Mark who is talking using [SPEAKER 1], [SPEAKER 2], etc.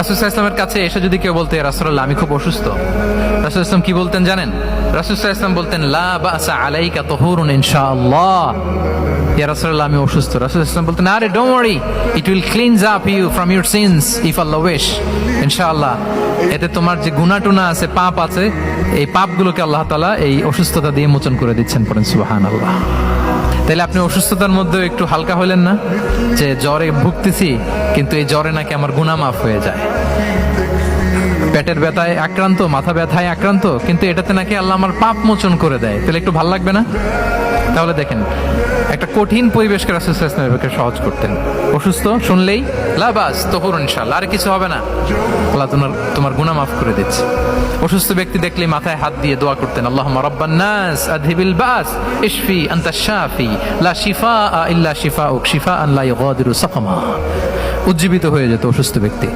[SPEAKER 1] রাসূল সাল্লাল্লাহু আলাইহি ওয়াসাল্লামের কাছে এসে যদি কেউ বলতে, ইয়া রাসূলুল্লাহ আমি খুব অসুস্থ, রাসূল সাল্লাল্লাহু আলাইহি ওয়াসাল্লাম কি বলতেন জানেন? রাসূল সাল্লাল্লাহু আলাইহি ওয়াসাল্লাম বলতেন, লা বাসা আলাইকা তুহুরুন ইনশাআল্লাহ। ইয়া রাসূলুল্লাহ আমি অসুস্থ, রাসূল সাল্লাল্লাহু আলাইহি ওয়াসাল্লাম বলতেন, আরে don't worry, it will cleanse up you from your sins if আল্লাহ উইশ। ইনশাআল্লাহ এতে তোমার যে গুনাহ টুনা আছে, পাপ আছে, এই পাপগুলোকে আল্লাহ তাআলা এই অসুস্থতা দিয়ে মোচন করে দিচ্ছেন। পড়েন সুবহানাল্লাহ। তাহলে আপনি অসুস্থতার মধ্যেও একটু হালকা হইলেন না, যে জ্বরে ভুগতেছি কিন্তু এই জ্বরে নাকি আমার গুনাহ মাফ হয়ে যায়। পেটের ব্যথায় আক্রান্ত, মাথা ব্যথায় আক্রান্ত, কিন্তু এটাতে নাকি আল্লাহ আমার পাপ মোচন করে দেয়, তাহলে একটু ভাল লাগবে না? তাহলে দেখেন, একটা কঠিন পরিবেশকে রাসূল সাল্লাল্লাহু আলাইহি ওয়াসাল্লাম সহজ করতেন। অসুস্থ শুনলেই লা বাস তুহুরুন ইনশাআল্লাহ, আর কিছু হবে না, আল্লাহ তোমার গুনাহ মাফ করে দিচ্ছে। অসুস্থ ব্যক্তি দেখলেই মাথায় হাত দিয়ে দোয়া করতেন, আল্লাহুম্মা রাব্বান নাস আযহিবিল বাস ইশফি আনতা শাফি লা শিফাআ ইল্লা শিফাউক শিফাআন লা ইউগাদিরু সাকামা। উজ্জীবিত হয়ে যেত অসুস্থ ব্যক্তি।